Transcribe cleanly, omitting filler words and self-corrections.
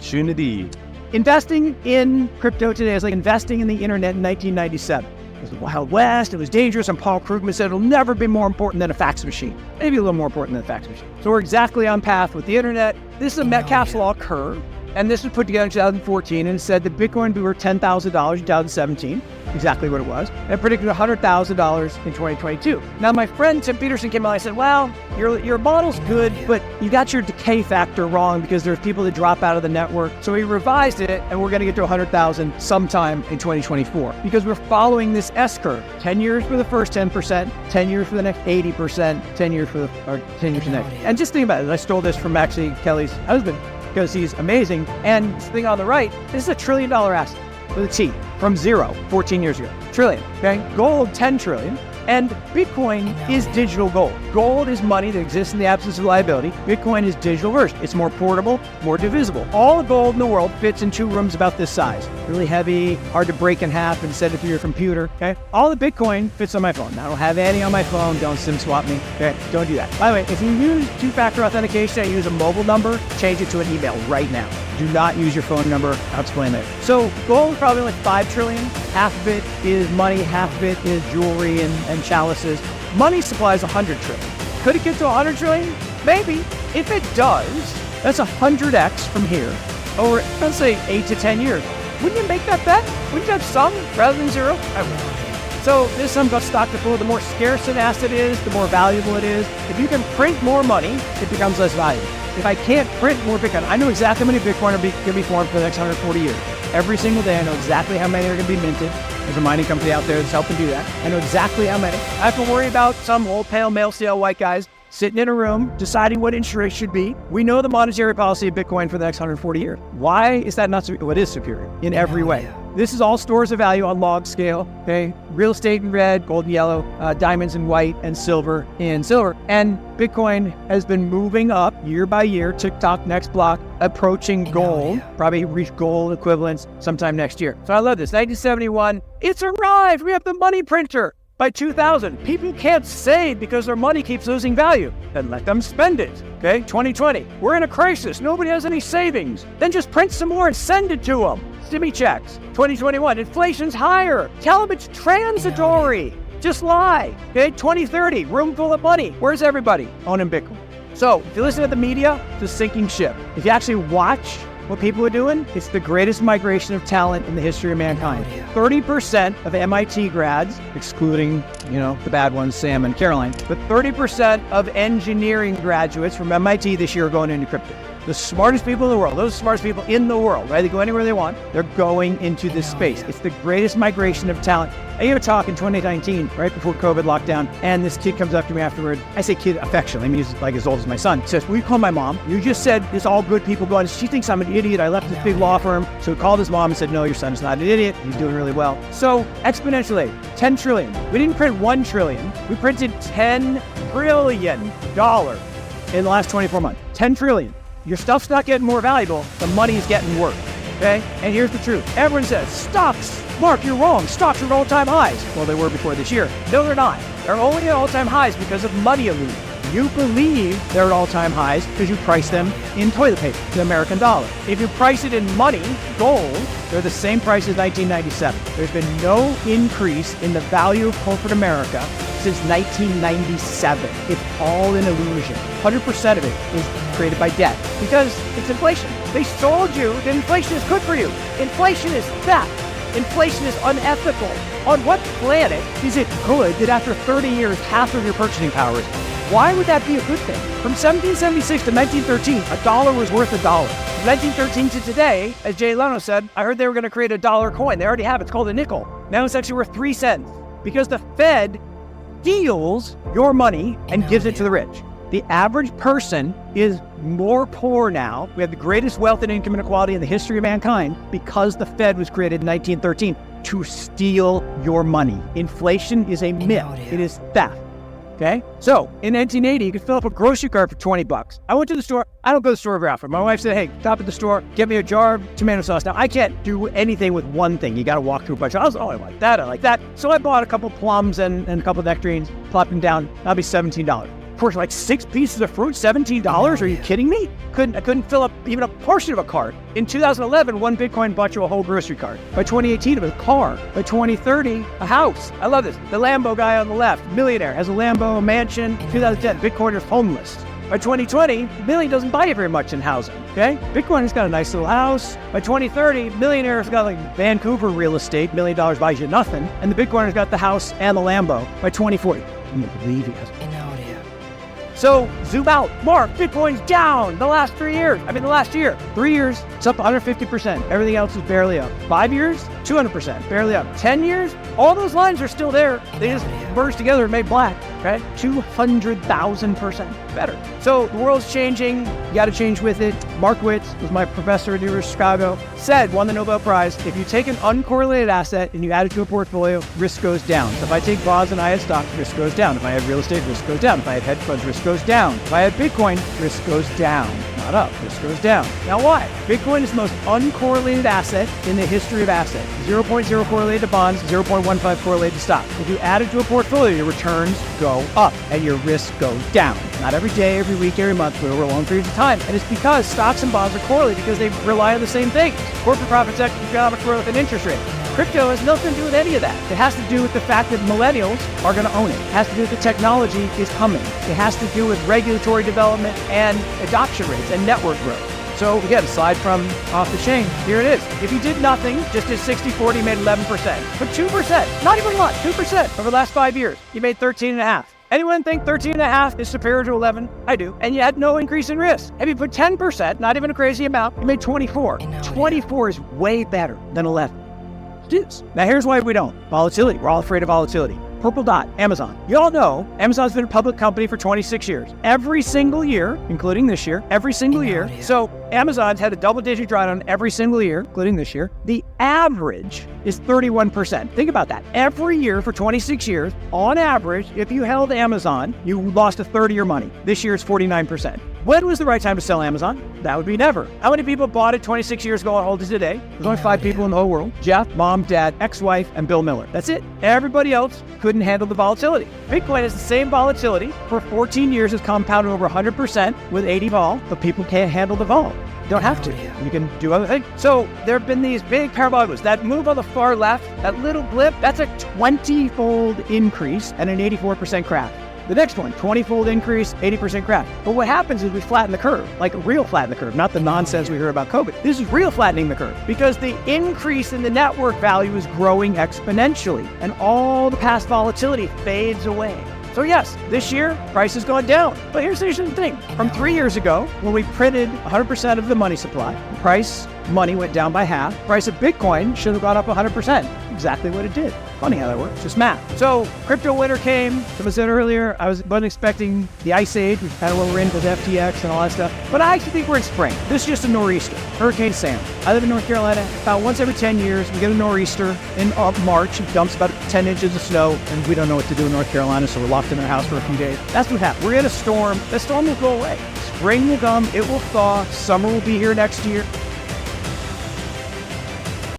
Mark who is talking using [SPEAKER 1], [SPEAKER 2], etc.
[SPEAKER 1] opportunity.
[SPEAKER 2] Investing in crypto today is like investing in the internet in 1997. It was the Wild West, it was dangerous, and Paul Krugman said it'll never be more important than a fax machine. Maybe a little more important than a fax machine. So we're exactly on path with the internet. This is a Metcalfe's Law curve, and this was put together in 2014, and it said that Bitcoin would be worth $10,000 in 2017, exactly what it was, and predicted $100,000 in 2022. Now, my friend Tim Peterson came out and said, well, your model's good, but you got your decay factor wrong because there's people that drop out of the network. So he revised it, and we're going to get to 100,000 sometime in 2024 because we're following this S-curve. 10 years for the first 10%, 10 years for the next 80%, 10 years for the next. And just think about it. I stole this from actually Kelly's husband because he's amazing. And this thing on the right, this is $1 trillion asset with a T from zero 14 years ago. Trillion, okay? Gold, 10 trillion. And Bitcoin is digital gold. Gold is money that exists in the absence of liability. Bitcoin is digital version. It's more portable, more divisible. All the gold in the world fits in 2 rooms about this size. Really heavy, hard to break in half and send it through your computer, okay? All the Bitcoin fits on my phone. I don't have any on my phone. Don't SIM swap me, okay? Don't do that. By the way, if you use 2-factor authentication and use a mobile number, change it to an email right now. Do not use your phone number. I'll explain later. So gold is probably like 5 trillion. Half of it is money, half of it is jewelry and chalices. Money supply is 100 trillion. Could it get to 100 trillion? Maybe. If it does, that's 100x from here over, let's say, 8 to 10 years. Wouldn't you make that bet? Wouldn't you have some rather than zero? I would. So this is something about stock to flow. The more scarce an asset is, the more valuable it is. If you can print more money, it becomes less valuable. If I can't print more Bitcoin, I know exactly how many Bitcoin are going to be formed for the next 140 years. Every single day, I know exactly how many are going to be minted. There's a mining company out there that's helping do that. I know exactly how many. I have to worry about some old, pale, male-stale white guys sitting in a room deciding what interest rate should be. We know the monetary policy of Bitcoin for the next 140 years. Why is that not superior? Well, it is superior in every way. This is all stores of value on log scale, okay? Real estate in red, gold and yellow, diamonds in white, and silver in silver. And Bitcoin has been moving up year by year, tick-tock, next block, approaching gold, probably reach gold equivalents sometime next year. So I love this. 1971, it's arrived. We have the money printer. By 2000, people can't save because their money keeps losing value. Then let them spend it, okay? 2020, we're in a crisis. Nobody has any savings. Then just print some more and send it to them. Stimmy checks. 2021, inflation's higher. Tell them it's transitory. Just lie, okay? 2030, room full of money. Where's everybody owning Bitcoin? So if you listen to the media, it's a sinking ship. If you actually watch what people are doing, it's the greatest migration of talent in the history of mankind. 30% of MIT grads, excluding, the bad ones, Sam and Caroline, but 30% of engineering graduates from MIT this year are going into crypto. The smartest people in the world, those smartest people in the world, right? They go anywhere they want. They're going into this space. It's the greatest migration of talent. I gave a talk in 2019, right before COVID lockdown, and this kid comes up to me afterward. I say kid affectionately. I mean, he's like as old as my son. He says, will you call my mom? You just said it's all good people going. She thinks I'm an idiot. I left this big law firm. So he called his mom and said, no, your son's not an idiot. He's doing really well. So exponentially, 10 trillion. We didn't print 1 trillion. We printed $10 trillion in the last 24 months. 10 trillion. Your stuff's not getting more valuable, the money's getting worse, okay? And here's the truth. Everyone says, stocks, Mark, you're wrong. Stocks are at all-time highs. Well, they were before this year. No, they're not. They're only at all-time highs because of money illusion. You believe they're at all-time highs because you price them in toilet paper, the American dollar. If you price it in money, gold, they're the same price as 1997. There's been no increase in the value of corporate America since 1997. It's all an illusion. 100% of it is created by debt because it's inflation. They told you that inflation is good for you. Inflation is theft. Inflation is unethical. On what planet is it good that after 30 years, half of your purchasing power is gone? Why would that be a good thing? From 1776 to 1913, a dollar was worth $1. From 1913 to today, as Jay Leno said, I heard they were going to create a dollar coin. They already have it. It's called a nickel. Now it's actually worth 3 cents because the Fed steals your money and gives it to the rich. The average person is more poor now. We have the greatest wealth and income inequality in the history of mankind because the Fed was created in 1913 to steal your money. Inflation is a myth. It is theft. Okay? So, in 1980, you could fill up a grocery cart for $20. I went to the store. I don't go to the store very often. My wife said, hey, stop at the store, get me a jar of tomato sauce. Now, I can't do anything with one thing. You got to walk through a bunch. I was, I like that. So I bought a couple plums and a couple nectarines, plopped them down. That'll be $17. course, like 6 pieces of fruit, $17? Are you kidding me? I couldn't fill up even a portion of a cart. In 2011, one Bitcoin bought you a whole grocery cart. By 2018, it was a car. By 2030, a house. I love this. The Lambo guy on the left, millionaire, has a Lambo, a mansion. 2010, Bitcoiner's homeless. By 2020, Millie doesn't buy you very much in housing, okay? Bitcoiner's got a nice little house. By 2030, millionaire's got like Vancouver real estate, $1 million buys you nothing. And the Bitcoiner's got the house and the Lambo. By 2040, I can't believe he has it. So zoom out. Mark, Bitcoin's down the last 3 years. The last year. 3 years, it's up 150%. Everything else is barely up. 5 years, 200%, barely up. 10 years, all those lines are still there. They just merged together and made black, right? 200,000% better. So the world's changing. You got to change with it. Markowitz was my professor at the University of Chicago, won the Nobel Prize. If you take an uncorrelated asset and you add it to a portfolio, risk goes down. So if I take bonds and I had stocks, risk goes down. If I had real estate, risk goes down. If I had hedge funds, risk goes down. If I had Bitcoin, risk goes down. Not up, risk goes down. Now why? Bitcoin is the most uncorrelated asset in the history of assets. 0.0 correlated to bonds, 0.15 correlated to stocks. If you add it to a portfolio, your returns go up and your risk goes down. Not every day, every week, every month, but over long periods of time. And it's because stocks and bonds are correlated because they rely on the same things. Corporate profits, economic growth, and interest rates. Crypto has nothing to do with any of that. It has to do with the fact that millennials are going to own it. It has to do with the technology is coming. It has to do with regulatory development and adoption rates and network growth. So again, aside from off the chain, here it is. If you did nothing, just did 60-40, made 11%. But 2%, not even a lot, 2% over the last 5 years, you made 13.5. Anyone think 13.5 is superior to 11? I do. And you had no increase in risk. If you put 10%, not even a crazy amount, you made 24. 24 is way better than 11. It is. Now here's why we don't. Volatility. We're all afraid of volatility. Purple dot, Amazon. You all know Amazon's been a public company for 26 years. Every single year, including this year, every single year. So Amazon's had a double-digit drawdown every single year, including this year. The average is 31%. Think about that. Every year for 26 years, on average, if you held Amazon, you lost a third of your money. This year it's 49%. When was the right time to sell Amazon? That would be never. How many people bought it 26 years ago and hold it today? There's only 5 people in the whole world. Jeff, mom, dad, ex-wife, and Bill Miller. That's it. Everybody else couldn't handle the volatility. Bitcoin has the same volatility. For 14 years, it's compounded over 100% with 80 vol, but people can't handle the vol. You don't have to. You can do other things. So there have been these big parabolic moves. That move on the far left, that little blip, that's a 20-fold increase and an 84% crash. The next one, 20-fold increase, 80% crash. But what happens is we flatten the curve, like real flatten the curve, not the nonsense we hear about COVID. This is real flattening the curve because the increase in the network value is growing exponentially and all the past volatility fades away. So yes, this year, price has gone down. But here's the interesting thing. From 3 years ago, when we printed 100% of the money supply, money went down by half. Price of Bitcoin should have gone up 100%. Exactly what it did. Funny how that works, just math. So crypto winter came. As I said earlier, I wasn't expecting the ice age, which is kind of what we're in with FTX and all that stuff. But I actually think we're in spring. This is just a nor'easter, Hurricane Sam. I live in North Carolina. About once every 10 years, we get a nor'easter in March. It dumps about 10 inches of snow, and we don't know what to do in North Carolina, so we're locked in our house for a few days. That's what happened. We're in a storm. The storm will go away. Spring will come. It will thaw. Summer will be here next year.